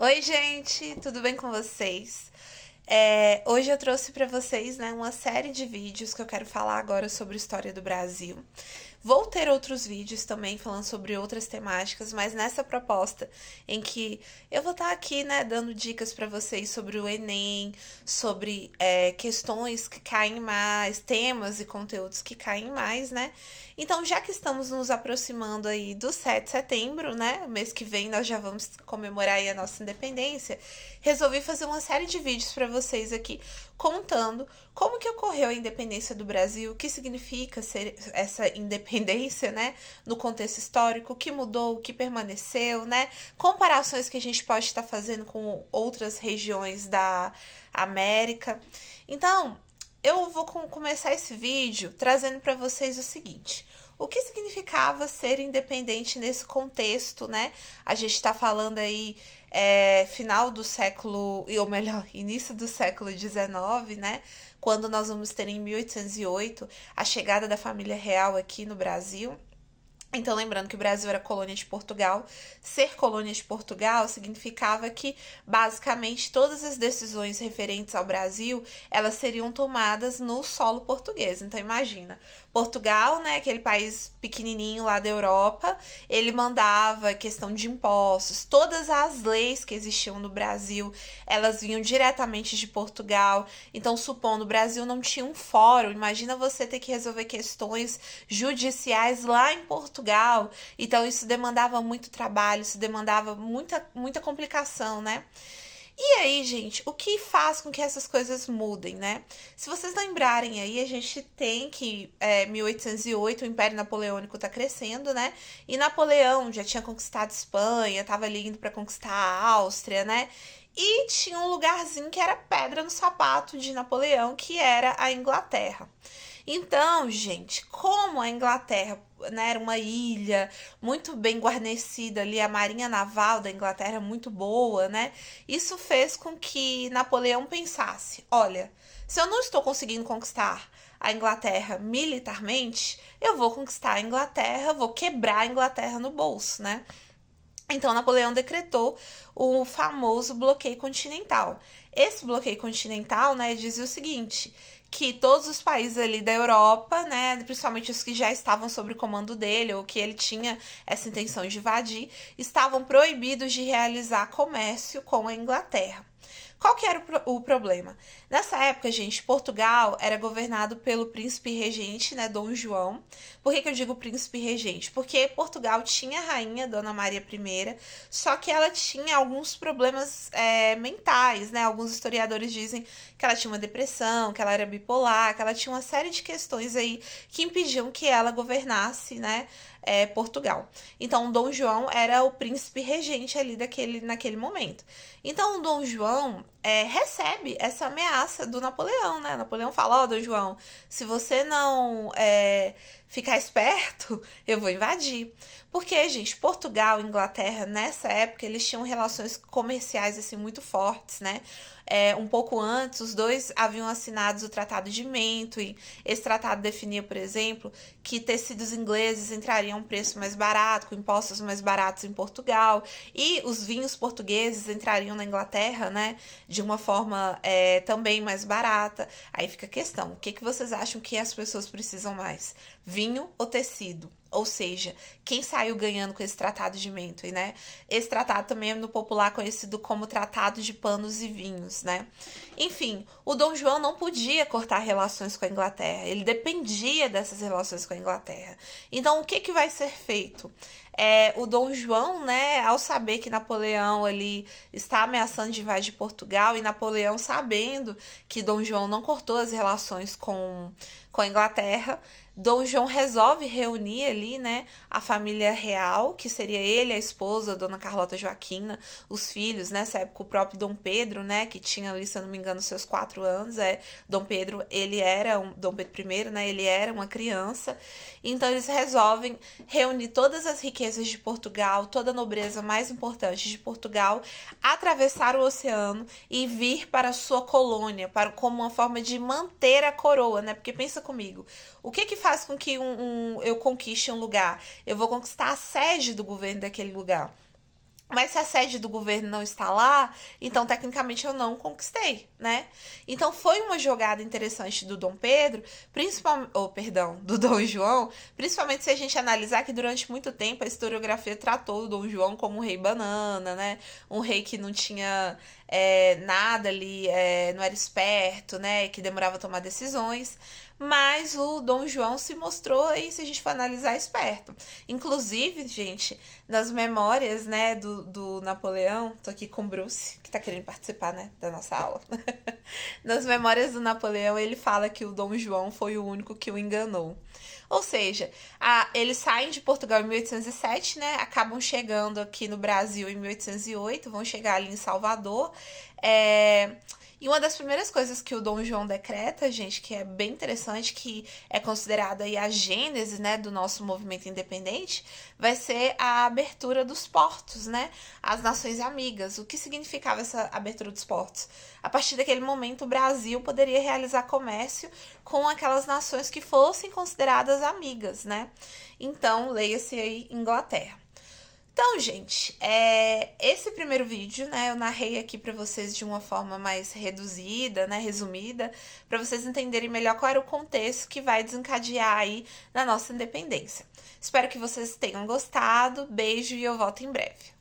Oi, gente, tudo bem com vocês? Hoje eu trouxe para vocês, né, uma série de vídeos que eu quero falar agora sobre a história do Brasil. Vou ter outros vídeos também falando sobre outras temáticas, mas nessa proposta em que eu vou estar aqui, né, dando dicas para vocês sobre o Enem, sobre questões que caem mais, temas e conteúdos que caem mais, né? Então, já que estamos nos aproximando aí do 7 de setembro, né? Mês que vem nós já vamos comemorar aí a nossa independência. Resolvi fazer uma série de vídeos para vocês aqui contando como que ocorreu a independência do Brasil, o que significa ser essa independência, né, no contexto histórico, o que mudou, o que permaneceu, né, comparações que a gente pode estar fazendo com outras regiões da América. Então, eu vou começar esse vídeo trazendo para vocês o seguinte: o que significava ser independente nesse contexto, né? A gente está falando aí final do século, ou melhor, início do século XIX, né? Quando nós vamos ter em 1808 a chegada da família real aqui no Brasil. Então, lembrando que o Brasil era colônia de Portugal, ser colônia de Portugal significava que, basicamente, todas as decisões referentes ao Brasil, elas seriam tomadas no solo português. Então, imagina, Portugal, né, aquele país pequenininho lá da Europa, ele mandava questão de impostos, todas as leis que existiam no Brasil, elas vinham diretamente de Portugal. Então, supondo, o Brasil não tinha um fórum, imagina você ter que resolver questões judiciais lá em Portugal. Então, isso demandava muito trabalho, isso demandava muita complicação, né? E aí, gente, o que faz com que essas coisas mudem, né? Se vocês lembrarem aí, a gente tem que 1808 o Império Napoleônico tá crescendo, né? E Napoleão já tinha conquistado Espanha, tava ali indo para conquistar a Áustria, né? E tinha um lugarzinho que era pedra no sapato de Napoleão, que era a Inglaterra. Então, gente, como a Inglaterra, né, era uma ilha muito bem guarnecida ali, a marinha naval da Inglaterra é muito boa, né? Isso fez com que Napoleão pensasse: olha, se eu não estou conseguindo conquistar a Inglaterra militarmente, eu vou conquistar a Inglaterra, vou quebrar a Inglaterra no bolso, né? Então, Napoleão decretou o famoso bloqueio continental. Esse bloqueio continental, né, dizia o seguinte: que todos os países ali da Europa, né, principalmente os que já estavam sob o comando dele ou que ele tinha essa intenção de invadir, estavam proibidos de realizar comércio com a Inglaterra. Qual que era o problema? Nessa época, gente, Portugal era governado pelo príncipe regente, né, Dom João. Por que eu digo príncipe regente? Porque Portugal tinha a rainha, Dona Maria I, só que ela tinha alguns problemas mentais, né? Alguns historiadores dizem que ela tinha uma depressão, que ela era bipolar, que ela tinha uma série de questões aí que impediam que ela governasse, né, Portugal. Então, Dom João era o príncipe regente ali naquele momento. Então, o Dom João recebe essa ameaça do Napoleão, né? Napoleão fala: ó, Dom João, se você não ficar esperto, eu vou invadir. Porque, gente, Portugal e Inglaterra, nessa época, eles tinham relações comerciais, assim, muito fortes, né? Um pouco antes, os dois haviam assinado o Tratado de Mentwin. Esse tratado definia, por exemplo, que tecidos ingleses entrariam a um preço mais barato, com impostos mais baratos em Portugal, e os vinhos portugueses entrariam na Inglaterra, né, de uma forma também mais barata. Aí fica a questão: o que vocês acham que as pessoas precisam mais? Vinho ou tecido? Ou seja, quem saiu ganhando com esse tratado de Mentwin, né? Esse tratado também é no popular conhecido como Tratado de Panos e Vinhos, né? Enfim, o Dom João não podia cortar relações com a Inglaterra, ele dependia dessas relações com a Inglaterra. Então, o que vai ser feito? O Dom João, né, ao saber que Napoleão ali está ameaçando de invadir Portugal, e Napoleão sabendo que Dom João não cortou as relações com a Inglaterra, Dom João resolve reunir ali, né, a família real, que seria ele, a esposa, a Dona Carlota Joaquina, os filhos, nessa época o próprio Dom Pedro, né, que tinha ali, se eu não me engano, seus 4 anos. Dom Pedro, Dom Pedro I, né, ele era uma criança. Então eles resolvem reunir todas as riquezas de Portugal, toda a nobreza mais importante de Portugal, atravessar o oceano e vir para a sua colônia, como uma forma de manter a coroa, né? Porque pensa comigo, o que faz com que eu conquiste um lugar? Eu vou conquistar a sede do governo daquele lugar. Mas se a sede do governo não está lá, então tecnicamente eu não conquistei, né? Então foi uma jogada interessante do Dom Pedro, principalmente, perdão, do Dom João, principalmente se a gente analisar que durante muito tempo a historiografia tratou o Dom João como um rei banana, né? Um rei que não tinha nada ali, não era esperto, né? Que demorava a tomar decisões. Mas o Dom João se mostrou aí, se a gente for analisar, esperto. Inclusive, gente, nas memórias, né, do Napoleão, tô aqui com o Bruce, que tá querendo participar, né, da nossa aula. Nas memórias do Napoleão, ele fala que o Dom João foi o único que o enganou. Ou seja, eles saem de Portugal em 1807, né? Acabam chegando aqui no Brasil em 1808, vão chegar ali em Salvador. E uma das primeiras coisas que o Dom João decreta, gente, que é bem interessante, que é considerada aí a gênese, né, do nosso movimento independente, vai ser a abertura dos portos, né, às nações amigas. O que significava essa abertura dos portos? A partir daquele momento, o Brasil poderia realizar comércio com aquelas nações que fossem consideradas amigas, né? Então, leia-se aí Inglaterra. Então, gente, esse primeiro vídeo, né, eu narrei aqui para vocês de uma forma mais reduzida, né, resumida, para vocês entenderem melhor qual era o contexto que vai desencadear aí na nossa independência. Espero que vocês tenham gostado, beijo e eu volto em breve.